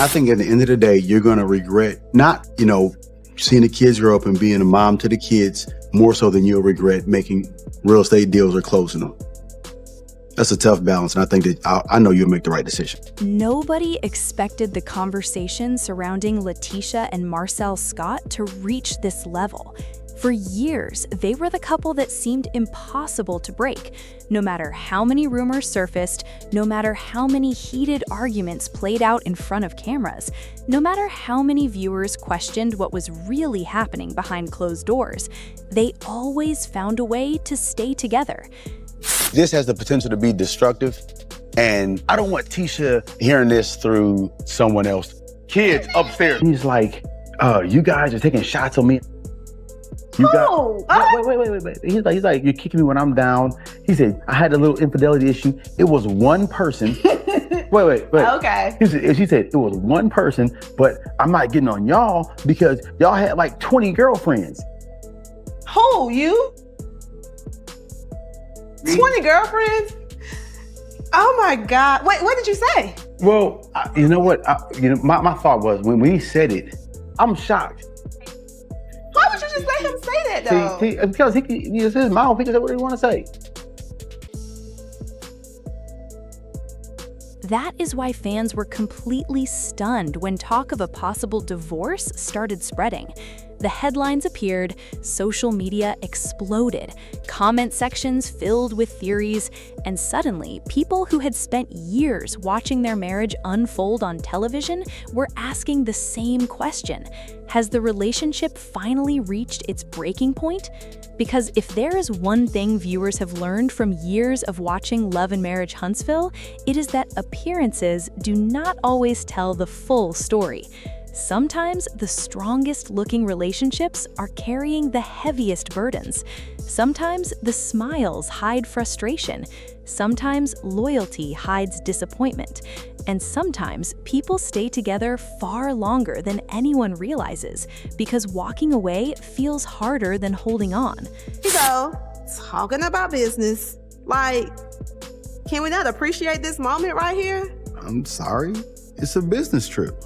I think at the end of the day, you're going to regret not, seeing the kids grow up and being a mom to the kids more so than you'll regret making real estate deals or closing them. That's a tough balance, and I think that I know you'll make the right decision. Nobody expected the conversation surrounding LaTisha and Marsau Scott to reach this level. For years, they were the couple that seemed impossible to break. No matter how many rumors surfaced, no matter how many heated arguments played out in front of cameras, no matter how many viewers questioned what was really happening behind closed doors, they always found a way to stay together. This has the potential to be destructive, and I don't want Tisha hearing this through someone else. Kids upstairs. He's like, you guys are taking shots on me. Wait. He's like, you're kicking me when I'm down. He said, I had a little infidelity issue. It was one person. wait. Okay. She said, it was one person, but I'm not getting on y'all because y'all had like 20 girlfriends. Who, you? 20 girlfriends? Oh my God. Wait, what did you say? Well, you know what? My thought was when he said it, I'm shocked. Why would you just let him say that though? Because it's his mouth. He can say what he want to say. That is why fans were completely stunned when talk of a possible divorce started spreading. The headlines appeared, social media exploded, comment sections filled with theories, and suddenly, people who had spent years watching their marriage unfold on television were asking the same question. Has the relationship finally reached its breaking point? Because if there is one thing viewers have learned from years of watching Love and Marriage Huntsville, it is that appearances do not always tell the full story. Sometimes the strongest looking relationships are carrying the heaviest burdens. Sometimes the smiles hide frustration. Sometimes loyalty hides disappointment. And sometimes people stay together far longer than anyone realizes because walking away feels harder than holding on. So, talking about business, can we not appreciate this moment right here? I'm sorry. It's a business trip.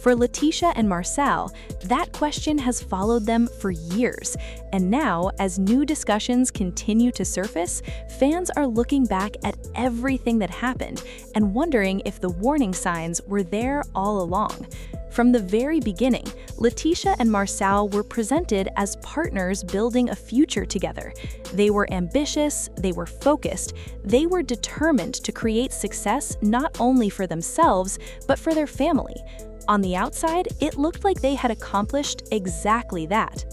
For LaTisha and Marsau, that question has followed them for years. And now, as new discussions continue to surface, fans are looking back at everything that happened and wondering if the warning signs were there all along. From the very beginning, LaTisha and Marsau were presented as partners building a future together. They were ambitious, they were focused, they were determined to create success not only for themselves, but for their family. On the outside, it looked like they had accomplished exactly that.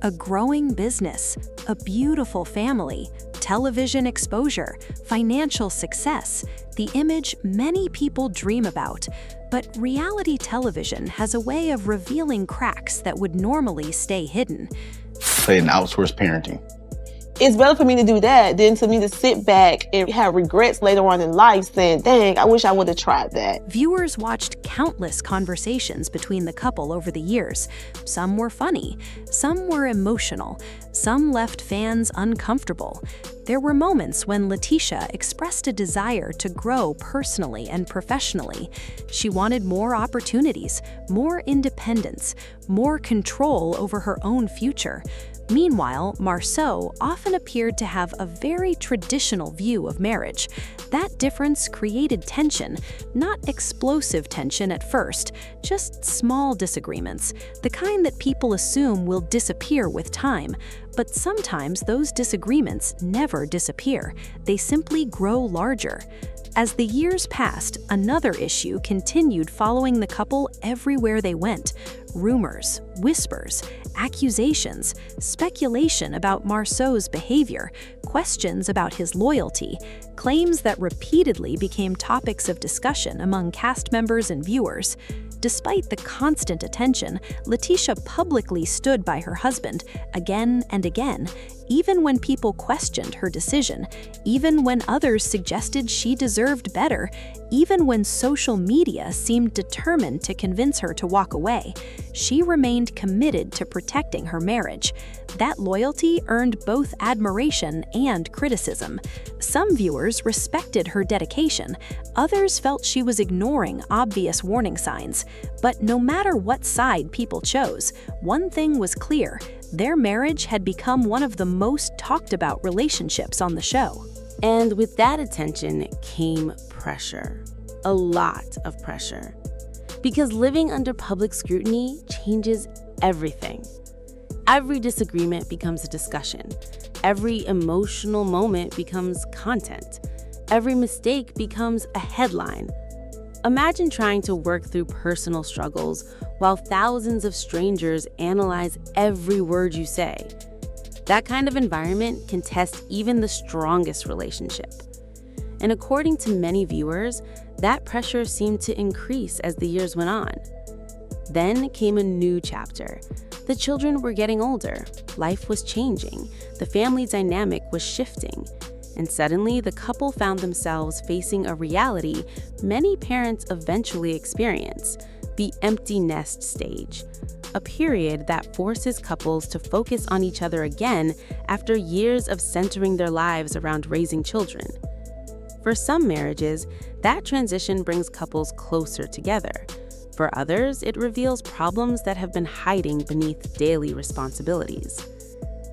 A growing business, a beautiful family, television exposure, financial success, the image many people dream about. But reality television has a way of revealing cracks that would normally stay hidden. Say an outsourced parenting. It's better for me to do that than for me to sit back and have regrets later on in life saying, dang, I wish I would have tried that. Viewers watched countless conversations between the couple over the years. Some were funny, some were emotional, some left fans uncomfortable. There were moments when LaTisha expressed a desire to grow personally and professionally. She wanted more opportunities, more independence, more control over her own future. Meanwhile, Marsau often appeared to have a very traditional view of marriage. That difference created tension, not explosive tension at first, just small disagreements, the kind that people assume will disappear with time. But sometimes those disagreements never disappear. They simply grow larger. As the years passed, another issue continued following the couple everywhere they went. Rumors, whispers, accusations, speculation about Marsau's behavior, questions about his loyalty, claims that repeatedly became topics of discussion among cast members and viewers. Despite the constant attention, LaTisha publicly stood by her husband again and again, Even when people questioned her decision, even when others suggested she deserved better, even when social media seemed determined to convince her to walk away, she remained committed to protecting her marriage. That loyalty earned both admiration and criticism. Some viewers respected her dedication, others felt she was ignoring obvious warning signs. But no matter what side people chose, one thing was clear: their marriage had become one of the most talked about relationships on the show. And with that attention came pressure. A lot of pressure. Because living under public scrutiny changes everything. Every disagreement becomes a discussion. Every emotional moment becomes content. Every mistake becomes a headline. Imagine trying to work through personal struggles while thousands of strangers analyze every word you say. That kind of environment can test even the strongest relationship. And according to many viewers, that pressure seemed to increase as the years went on. Then came a new chapter. The children were getting older, life was changing, the family dynamic was shifting, and suddenly the couple found themselves facing a reality many parents eventually experience: the empty nest stage, a period that forces couples to focus on each other again after years of centering their lives around raising children. For some marriages, that transition brings couples closer together. For others, it reveals problems that have been hiding beneath daily responsibilities.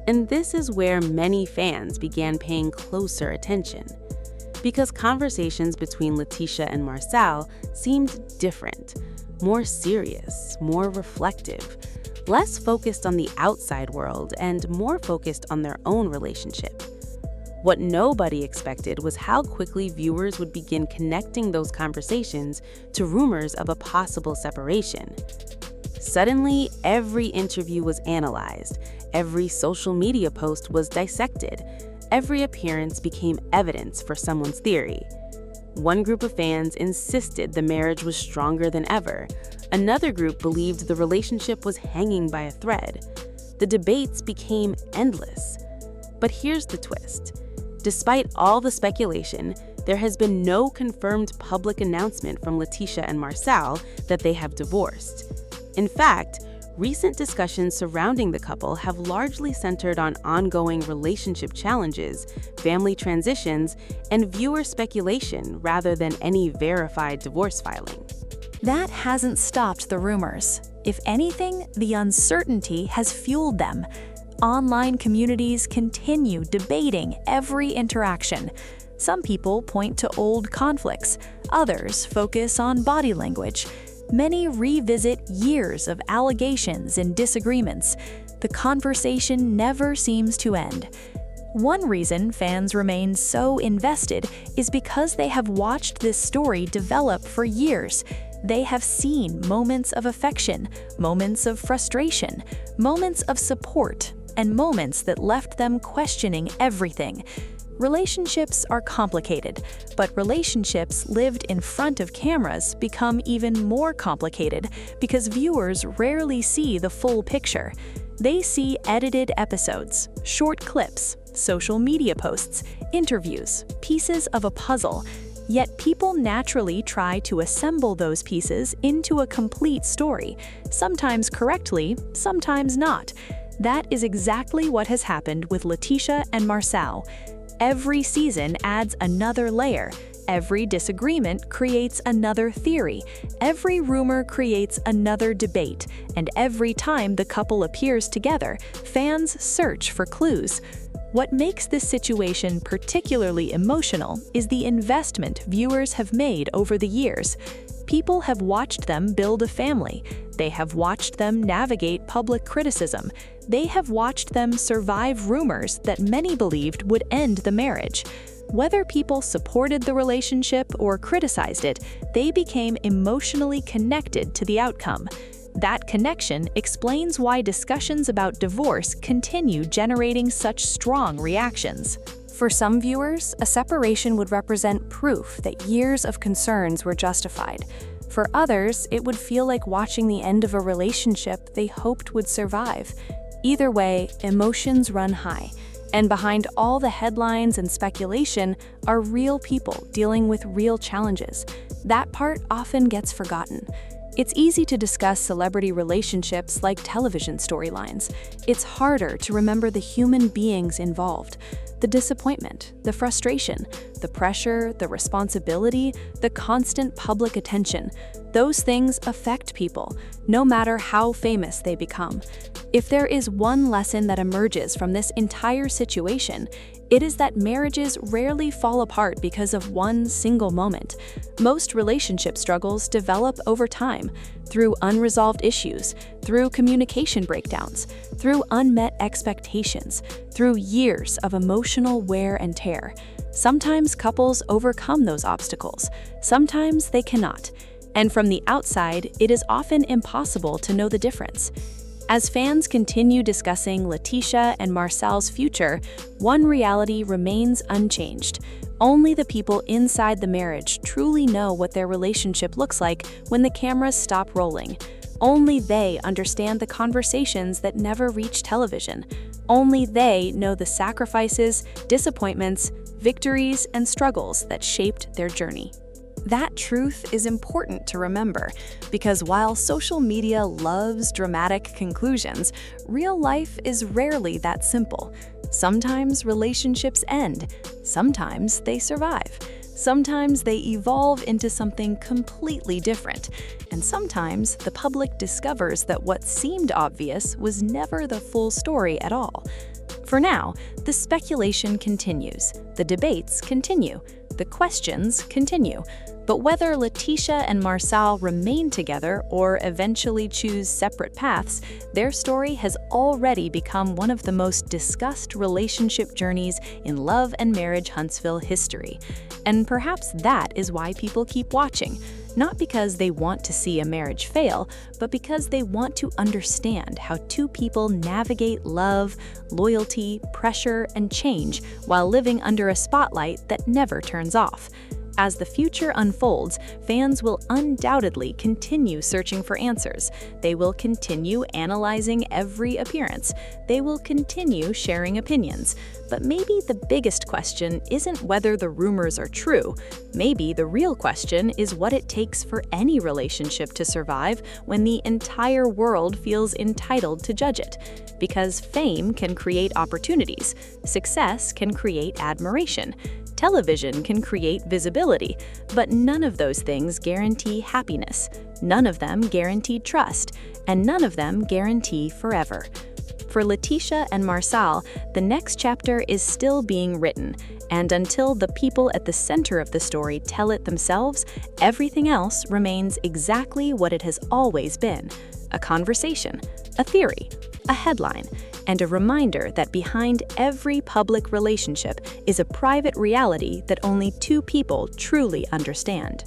And this is where many fans began paying closer attention, because conversations between LaTisha and Marsau seemed different, more serious, more reflective, less focused on the outside world and more focused on their own relationship. What nobody expected was how quickly viewers would begin connecting those conversations to rumors of a possible separation. Suddenly, every interview was analyzed, every social media post was dissected, every appearance became evidence for someone's theory. One group of fans insisted the marriage was stronger than ever. Another group believed the relationship was hanging by a thread. The debates became endless. But here's the twist. Despite all the speculation, there has been no confirmed public announcement from LaTisha and Marsau that they have divorced. In fact, recent discussions surrounding the couple have largely centered on ongoing relationship challenges, family transitions, and viewer speculation rather than any verified divorce filing. That hasn't stopped the rumors. If anything, the uncertainty has fueled them. Online communities continue debating every interaction. Some people point to old conflicts, others focus on body language. Many revisit years of allegations and disagreements. The conversation never seems to end. One reason fans remain so invested is because they have watched this story develop for years. They have seen moments of affection, moments of frustration, moments of support, and moments that left them questioning everything. Relationships are complicated, but relationships lived in front of cameras become even more complicated because viewers rarely see the full picture. They see edited episodes, short clips, social media posts, interviews, pieces of a puzzle. Yet people naturally try to assemble those pieces into a complete story, sometimes correctly, sometimes not. That is exactly what has happened with LaTisha and Marsau. Every season adds another layer. Every disagreement creates another theory. Every rumor creates another debate. And every time the couple appears together, fans search for clues. What makes this situation particularly emotional is the investment viewers have made over the years. People have watched them build a family. They have watched them navigate public criticism. They have watched them survive rumors that many believed would end the marriage. Whether people supported the relationship or criticized it, they became emotionally connected to the outcome. That connection explains why discussions about divorce continue generating such strong reactions. For some viewers, a separation would represent proof that years of concerns were justified. For others, it would feel like watching the end of a relationship they hoped would survive. Either way, emotions run high. And behind all the headlines and speculation are real people dealing with real challenges. That part often gets forgotten. It's easy to discuss celebrity relationships like television storylines. It's harder to remember the human beings involved. The disappointment, the frustration, the pressure, the responsibility, the constant public attention. Those things affect people, no matter how famous they become. If there is one lesson that emerges from this entire situation, it is that marriages rarely fall apart because of one single moment. Most relationship struggles develop over time, through unresolved issues, through communication breakdowns, through unmet expectations, through years of emotional wear and tear. Sometimes couples overcome those obstacles, sometimes they cannot. And from the outside, it is often impossible to know the difference. As fans continue discussing LaTisha and Marsau's future, one reality remains unchanged. Only the people inside the marriage truly know what their relationship looks like when the cameras stop rolling. Only they understand the conversations that never reach television. Only they know the sacrifices, disappointments, victories, and struggles that shaped their journey. That truth is important to remember, because while social media loves dramatic conclusions, real life is rarely that simple. Sometimes relationships end, sometimes they survive, sometimes they evolve into something completely different, and sometimes the public discovers that what seemed obvious was never the full story at all. For now, the speculation continues, the debates continue, the questions continue. But whether LaTisha and Marsau remain together or eventually choose separate paths, their story has already become one of the most discussed relationship journeys in love and marriage Huntsville history. And perhaps that is why people keep watching. Not because they want to see a marriage fail, but because they want to understand how two people navigate love, loyalty, pressure, and change while living under a spotlight that never turns off. As the future unfolds, fans will undoubtedly continue searching for answers. They will continue analyzing every appearance. They will continue sharing opinions. But maybe the biggest question isn't whether the rumors are true. Maybe the real question is what it takes for any relationship to survive when the entire world feels entitled to judge it. Because fame can create opportunities. Success can create admiration. Television can create visibility, but none of those things guarantee happiness. None of them guarantee trust, and none of them guarantee forever. For LaTisha and Marsau, the next chapter is still being written, and until the people at the center of the story tell it themselves, everything else remains exactly what it has always been: a conversation, a theory, a headline, and a reminder that behind every public relationship is a private reality that only two people truly understand.